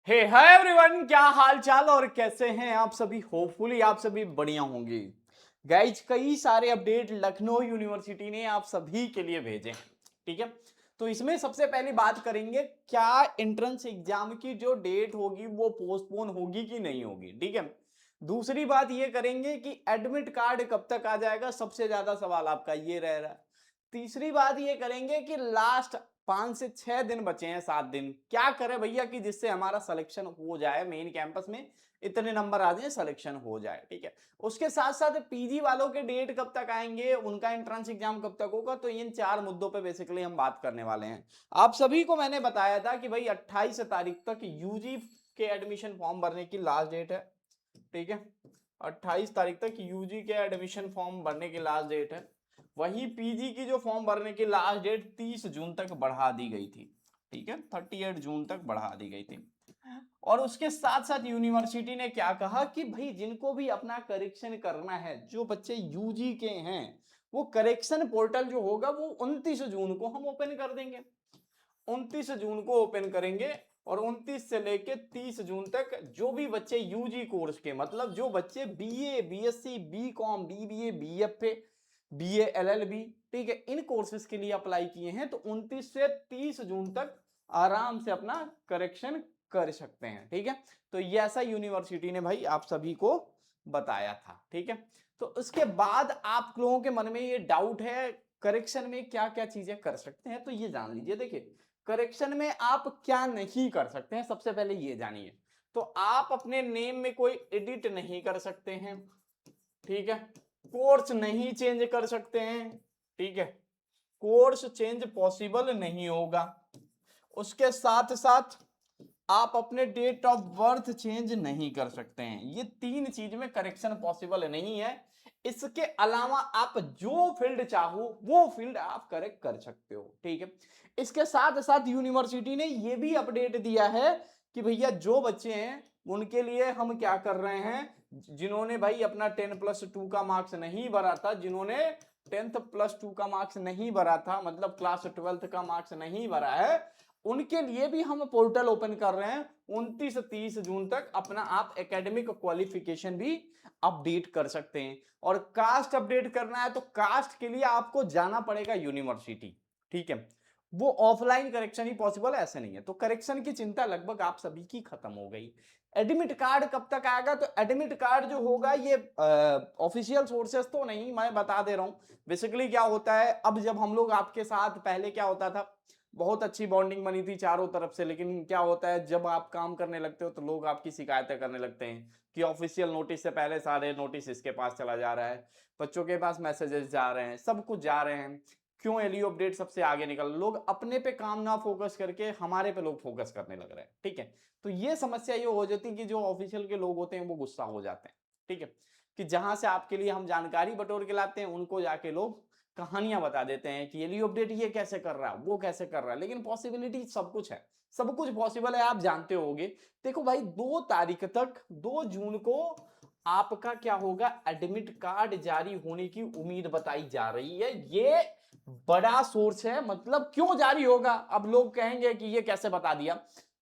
हे hi everyone, क्या हाल चाल और कैसे हैं आप सभी। होपफुली आप सभी बढ़िया होंगे। गाइज, कई सारे अपडेट लखनऊ यूनिवर्सिटी ने आप सभी के लिए भेजे हैं। ठीक है, तो इसमें सबसे पहली बात करेंगे, क्या एंट्रेंस एग्जाम की जो डेट होगी वो पोस्टपोन होगी कि नहीं होगी। ठीक है, दूसरी बात ये करेंगे कि एडमिट कार्ड कब तक आ जाएगा, सबसे ज्यादा सवाल आपका ये रह रहा है। तीसरी बात ये करेंगे कि लास्ट 5 से 6 दिन बचे हैं, 7 दिन, क्या करें भैया कि जिससे हमारा सिलेक्शन हो जाए, मेन कैंपस में इतने नंबर आ जाए, सिलेक्शन हो जाए। ठीक है, उसके साथ साथ पीजी वालों के डेट कब तक आएंगे, उनका एंट्रेंस एग्जाम कब तक होगा। तो इन 4 मुद्दों पे बेसिकली हम बात करने वाले हैं। आप सभी को मैंने बताया था कि भाई 28 तारीख तक यूजी के एडमिशन फॉर्म भरने की लास्ट डेट है। ठीक है, 28 तारीख तक यूजी के एडमिशन फॉर्म भरने की लास्ट डेट है। वही पीजी की जो फॉर्म भरने की लास्ट डेट 30 जून तक बढ़ा दी गई थी। ठीक है, 38 जून तक बढ़ा दी गई थी। और उसके साथ साथ यूनिवर्सिटी ने क्या कहा कि भाई जिनको भी अपना करेक्शन करना है, जो बच्चे यूजी के हैं, वो करेक्शन पोर्टल जो होगा वो 29 जून को हम ओपन कर देंगे। 29 जून को ओपन करेंगे और 29 से लेके 30 जून तक जो भी बच्चे यूजी कोर्स के, मतलब जो बच्चे BA, BSc, BCom, BBA, BFA, BA LLB, ठीक है, इन कोर्सेज के लिए अप्लाई किए हैं, तो 29 से 30 जून तक आराम से अपना करेक्शन कर सकते हैं। ठीक है, तो ये ऐसा यूनिवर्सिटी ने भाई आप सभी को बताया था। ठीक है, तो उसके बाद आप लोगों के मन में ये डाउट है करेक्शन में क्या क्या चीजें कर सकते हैं, तो ये जान लीजिए। देखिए, करेक्शन में आप क्या नहीं कर सकते हैं, सबसे पहले ये जानिए। तो आप अपने नेम में कोई एडिट नहीं कर सकते हैं। ठीक है, कोर्स नहीं चेंज कर सकते हैं। ठीक है, कोर्स चेंज पॉसिबल नहीं होगा। उसके साथ साथ आप अपने डेट ऑफ बर्थ चेंज नहीं कर सकते हैं। ये 3 चीज में करेक्शन पॉसिबल नहीं है। इसके अलावा आप जो फील्ड चाहो वो फील्ड आप करेक्ट कर सकते हो। ठीक है, इसके साथ साथ यूनिवर्सिटी ने ये भी अपडेट दिया है कि भैया जो बच्चे हैं उनके लिए हम क्या कर रहे हैं, जिन्होंने भाई अपना 10+2 का मार्क्स नहीं भरा था, जिन्होंने 10th+2 का मार्क्स नहीं भरा था, मतलब क्लास 12th का मार्क्स नहीं भरा है, उनके लिए भी हम पोर्टल ओपन कर रहे हैं। 29 से 30 जून तक अपना आप एकेडमिक क्वालिफिकेशन भी अपडेट कर सकते हैं। और कास्ट अपडेट करना है तो कास्ट के लिए आपको जाना पड़ेगा यूनिवर्सिटी। ठीक है, वो ऑफलाइन करेक्शन ही पॉसिबल है, ऐसे नहीं है। तो करेक्शन की चिंता लगभग आप सभी की खत्म हो गई। एडमिट कार्ड कब तक आएगा, तो एडमिट कार्ड जो होगा ये ऑफिशियल सोर्सेस तो नहीं, मैं बता दे रहा हूं। बेसिकली क्या होता है, अब जब हम लोग आपके साथ, पहले क्या होता था, बहुत अच्छी बॉन्डिंग बनी थी चारों तरफ से, लेकिन क्या होता है जब आप काम करने लगते हो तो लोग आपकी शिकायतें करने लगते हैं कि ऑफिशियल नोटिस से पहले सारे नोटिस इसके पास चला जा रहा है, बच्चों के पास मैसेजेस जा रहे हैं, सब कुछ जा रहे हैं, क्यों एलईओ अपडेट सबसे आगे निकल, लोग अपने पे काम ना फोकस करके हमारे पे लोग फोकस करने लग रहे हैं। ठीक है, तो ये समस्या ये हो जाती है कि जो ऑफिशियल के लोग होते हैं वो गुस्सा हो जाते हैं। ठीक है, कि जहां से आपके लिए हम जानकारी बटोर के लाते हैं, उनको जाके लोग कहानियां बता देते हैं कि एलईओ अपडेट ये कैसे कर रहा है, वो कैसे कर रहा है। लेकिन पॉसिबिलिटी सब कुछ है, सब कुछ पॉसिबल है, आप जानते होगे। देखो भाई, 2 तारीख तक, 2 जून को आपका क्या होगा, एडमिट कार्ड जारी होने की उम्मीद बताई जा रही है। ये बड़ा सोर्स है, मतलब क्यों जारी होगा। अब लोग कहेंगे कि ये कैसे बता दिया,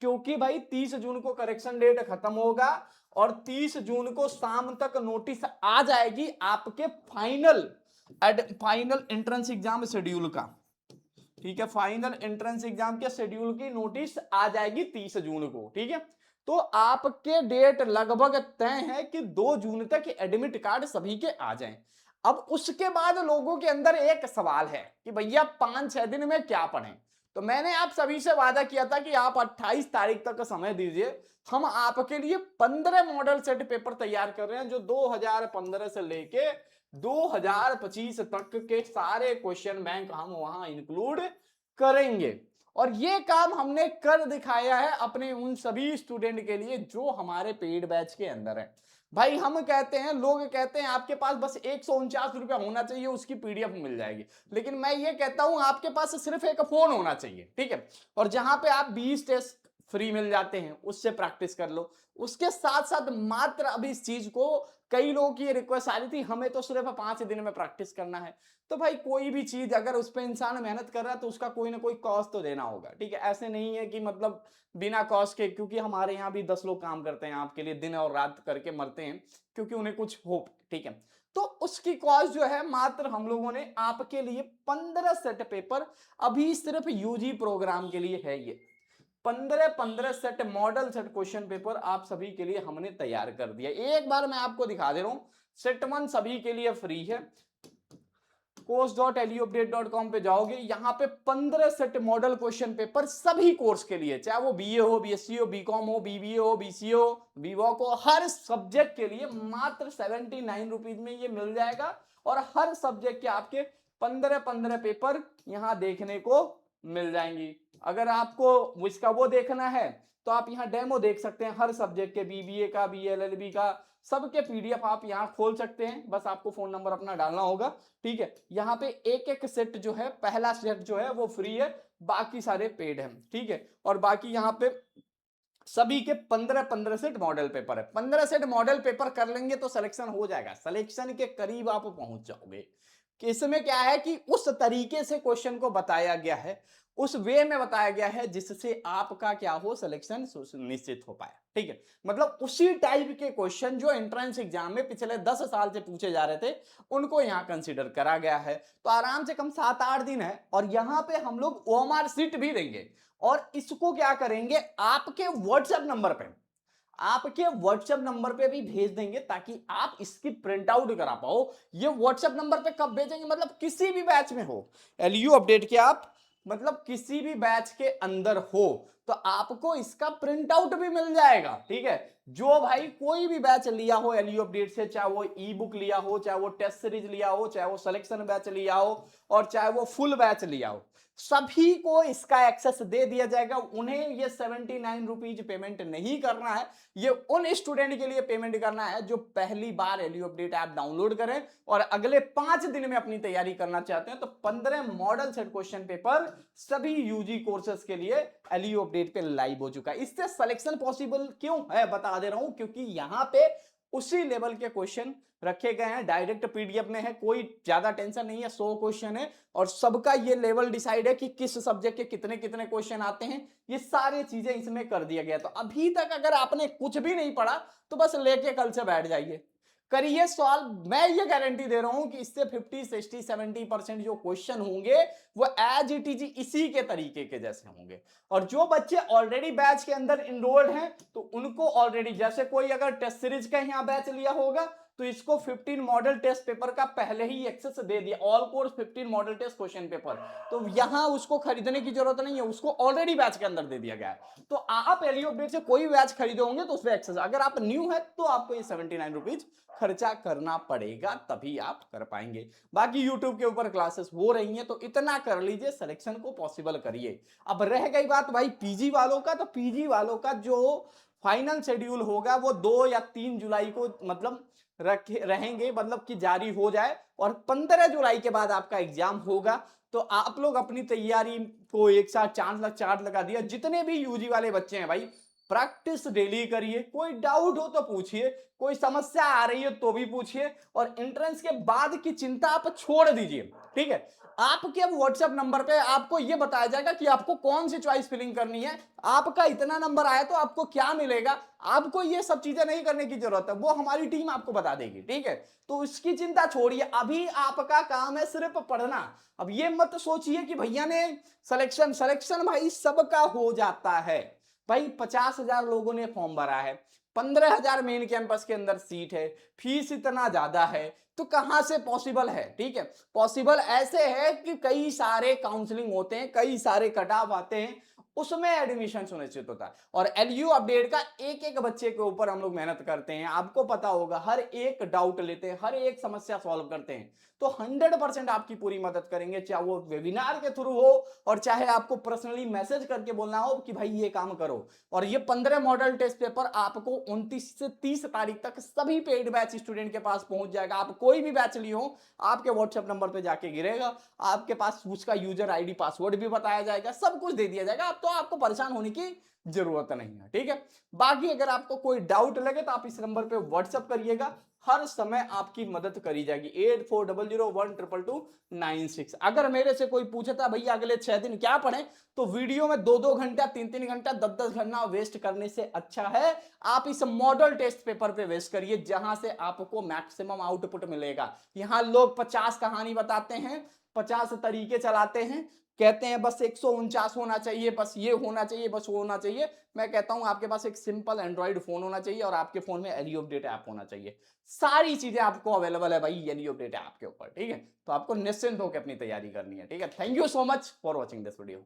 क्योंकि भाई 30 जून को करेक्शन डेट खत्म होगा और 30 जून को शाम तक नोटिस आ जाएगी आपके फाइनल एंट्रेंस एग्जाम शेड्यूल का। ठीक है, फाइनल एंट्रेंस एग्जाम के शेड्यूल की नोटिस आ जाएगी 30 जून को। ठीक है, तो आपके डेट लगभग तय है कि 2 जून तक एडमिट कार्ड सभी के आ जाएं। अब उसके बाद लोगों के अंदर एक सवाल है कि भैया 5-6 दिन में क्या पढ़ें। तो मैंने आप सभी से वादा किया था कि आप 28 तारीख तक का समय दीजिए, हम आपके लिए 15 मॉडल सेट पेपर तैयार कर रहे हैं, जो 2015 से लेके 2025 तक के सारे क्वेश्चन बैंक हम वहां इंक्लूड करेंगे। और ये काम हमने कर दिखाया है अपने उन सभी स्टूडेंट के लिए जो हमारे पेड बैच के अंदर है। भाई हम कहते हैं, लोग कहते हैं आपके पास बस 149 रुपया होना चाहिए, उसकी पीडीएफ मिल जाएगी। लेकिन मैं ये कहता हूं आपके पास सिर्फ एक फोन होना चाहिए। ठीक है, और जहां पे आप 20 टेस्ट फ्री मिल जाते हैं, उससे प्रैक्टिस कर लो। उसके साथ साथ मात्र अभी इस चीज को कई लोगों की रिक्वेस्ट आ रही थी, हमें तो सिर्फ 5 दिन में प्रैक्टिस करना है। तो भाई कोई भी चीज अगर उस पर इंसान मेहनत कर रहा है तो उसका कोई ना कोई कॉस्ट तो देना होगा, ठीक है। ऐसे नहीं है कि मतलब बिना कॉस्ट के, क्योंकि हमारे यहाँ भी 10 लोग काम करते हैं आपके लिए, दिन और रात करके मरते हैं क्योंकि उन्हें कुछ होप, ठीक है। तो उसकी कॉस्ट जो है मात्र हम लोगों ने आपके लिए 15 सेट पेपर अभी सिर्फ यूजी प्रोग्राम के लिए है। ये 15 set model set question paper आप सभी के लिए हमने तैयार कर दिया। एक बार मैं आपको दिखा दे रहा हूं, सेट 1 सभी के लिए फ्री है। course.luupdate.com पे जाओगे, यहां पे 15 सेट मॉडल क्वेश्चन पेपर सभी कोर्स के लिए, चाहे वो बीए हो, बीएससी हो, बीकॉम हो, बीबीए हो, बीसीए हो, बीवॉक हो, हर सब्जेक्ट के लिए मात्र 79 रुपीज में ये मिल जाएगा। और हर सब्जेक्ट के आपके 15 पेपर यहां देखने को मिल जाएंगी। अगर आपको इसका वो देखना है तो आप यहाँ डेमो देख सकते हैं, हर सब्जेक्ट के, बीबीए का, बीएलएलबी का, सबके पीडीएफ आप यहाँ खोल सकते हैं। बस आपको फोन नंबर अपना डालना होगा, ठीक है। यहाँ पे एक एक सेट जो है, पहला सेट जो है वो फ्री है, बाकी सारे पेड हैं, ठीक है। और बाकी यहाँ पे सभी के 15 सेट मॉडल पेपर है। 15 सेट मॉडल पेपर कर लेंगे तो सिलेक्शन हो जाएगा, सिलेक्शन के करीब आप पहुंच जाओगे। कि इसमें क्या है कि उस तरीके से क्वेश्चन को बताया गया है, उस वे में बताया गया है जिससे आपका क्या हो, सिलेक्शन निश्चित हो पाए, ठीक है। मतलब उसी टाइप के क्वेश्चन जो एंट्रेंस एग्जाम में पिछले 10 साल से पूछे जा रहे थे उनको यहां कंसीडर करा गया है। तो आराम से कम 7-8 दिन है और यहां पे हम लोग ओएमआर सीट भी देंगे। और इसको क्या करेंगे, आपके व्हाट्सएप नंबर पे, आपके व्हाट्सएप नंबर पे भी भेज देंगे ताकि आप इसकी प्रिंट आउट करा पाओ। ये व्हाट्सएप नंबर पे कब भेजेंगे, मतलब किसी भी बैच में हो, एलयू अपडेट के आप मतलब किसी भी बैच के अंदर हो तो आपको इसका प्रिंट आउट भी मिल जाएगा, ठीक है। जो भाई कोई भी बैच लिया हो एलयू अपडेट से, चाहे वो ई बुक लिया हो, चाहे वो टेस्ट सीरीज लिया हो, चाहे वो सिलेक्शन बैच लिया हो, और चाहे वो फुल बैच लिया हो, सभी को इसका एक्सेस दे दिया जाएगा। उन्हें ये 79 रुपीज पेमेंट नहीं करना है, ये उन स्टूडेंट के लिए पेमेंट करना है जो पहली बार एलयू अपडेट ऐप डाउनलोड करें और अगले 5 दिन में अपनी तैयारी करना चाहते हैं। तो 15 मॉडल सेट क्वेश्चन पेपर सभी यूजी कोर्सेज के लिए एलयू अपडेट पे लाइव हो चुका है। इससे सिलेक्शन पॉसिबल क्यों है बता दे रहा हूं, क्योंकि यहां पे उसी लेवल के क्वेश्चन रखे गए हैं, डायरेक्ट पीडीएफ में है, कोई ज्यादा टेंशन नहीं है। 100 क्वेश्चन है और सबका ये लेवल डिसाइड है कि किस सब्जेक्ट के कितने कितने क्वेश्चन आते हैं, ये सारी चीजें इसमें कर दिया गया। तो अभी तक अगर आपने कुछ भी नहीं पढ़ा तो बस लेके कल से बैठ जाइए, करिए सॉल्व। मैं ये गारंटी दे रहा हूं कि इससे 50, 60, 70% जो क्वेश्चन होंगे वो एज इट इज इसी के तरीके के जैसे होंगे। और जो बच्चे ऑलरेडी बैच के अंदर इनरोल्ड हैं तो उनको ऑलरेडी, जैसे कोई अगर टेस्ट सीरीज का यहाँ बैच लिया होगा तो इसको 15 मॉडल टेस्ट पेपर का पहले ही एक्सेस दे दिया, all course 15 model test question paper. तो यहां उसको खरीदने की जरूरत नहीं है, उसको ऑलरेडी बैच के अंदर दे दिया गया है। तो आप एलयू अपडेट से कोई बैच खरीदोगे तो उसमें एक्सेस, अगर आप न्यू है तो आपको ये 79 रुपीज खर्चा करना पड़ेगा, तभी आप कर पाएंगे। बाकी यूट्यूब के ऊपर क्लासेस हो रही हैं तो इतना कर लीजिए, सिलेक्शन को पॉसिबल करिए। अब रह गई बात भाई पीजी वालों का, तो पीजी वालों का जो फाइनल शेड्यूल होगा वो 2 या 3 जुलाई को मतलब रहेंगे, मतलब कि जारी हो जाए और 15 जुलाई के बाद आपका एग्जाम होगा। तो आप लोग अपनी तैयारी को एक साथ चार्ट लगा दिया। जितने भी यूजी वाले बच्चे हैं भाई, प्रैक्टिस डेली करिए, कोई डाउट हो तो पूछिए, कोई समस्या आ रही है तो भी पूछिए, और एंट्रेंस के बाद की चिंता आप छोड़ दीजिए, ठीक है। आपके अब व्हाट्सएप नंबर पे आपको यह बताया जाएगा कि आपको कौन सी चॉइस फिलिंग करनी है, आपका इतना नंबर आया तो आपको क्या मिलेगा, आपको ये सब चीजें नहीं करने की जरूरत है, वो हमारी टीम आपको बता देगी, ठीक है। तो इसकी चिंता छोड़िए, अभी आपका काम है सिर्फ पढ़ना। अब ये मत सोचिए कि भैया ने सिलेक्शन भाई सबका हो जाता है भाई। 50,000 लोगों ने फॉर्म भरा है, 15,000 मेन कैंपस के अंदर सीट है, फीस इतना ज्यादा है, तो कहां से पॉसिबल है, ठीक है। पॉसिबल ऐसे है कि कई सारे काउंसलिंग होते हैं, कई सारे कट ऑफ आते हैं, उसमें एडमिशन सुनिश्चित होता है। और एलयू अपडेट का एक एक बच्चे के ऊपर हम लोग मेहनत करते हैं, आपको पता होगा, हर एक डाउट लेते हैं, हर एक समस्या सॉल्व करते हैं। तो 100% आपकी पूरी मदद करेंगे, चाहे वो वेबिनार के थ्रू हो और चाहे आपको पर्सनली मैसेज करके बोलना हो कि भाई ये काम करो। और ये 15 मॉडल टेस्ट पेपर आपको 29 से 30 तारीख तक सभी पेड बैच स्टूडेंट के पास पहुंच जाएगा। आप कोई भी बैच लिए हो, आपके व्हाट्सएप नंबर पे जाके गिरेगा, आपके पास उसका यूजर आईडी पासवर्ड भी बताया जाएगा, सब कुछ दे दिया जाएगा। आप तो आपको परेशान होने की जरूरत नहीं है, ठीक है। बाकी अगर आपको कोई डाउट लगे तो आप इस नंबर पे व्हाट्सअप करिएगा, हर समय आपकी मदद करी जाएगी। 8400122296। अगर मेरे से कोई पूछता भैया अगले 6 दिन क्या पढ़े, तो वीडियो में 2-2 घंटा 3-3 घंटा 10-10 घंटा वेस्ट करने से अच्छा है आप इस मॉडल टेस्ट पेपर पे वेस्ट करिए, जहां से आपको मैक्सिमम आउटपुट मिलेगा। यहां लोग 50 कहानी बताते हैं, 50 तरीके चलाते हैं, कहते हैं बस 149 होना चाहिए, बस ये होना चाहिए, बस वो होना चाहिए। मैं कहता हूं आपके पास एक सिंपल एंड्रॉइड फोन होना चाहिए और आपके फोन में एली अपडेट ऐप होना चाहिए। सारी चीजें आपको अवेलेबल है भाई एली अपडेट ऐप के ऊपर, ठीक है। तो आपको निश्चिंत होकर अपनी तैयारी करनी है, ठीक है। Thank you so much for watching this video.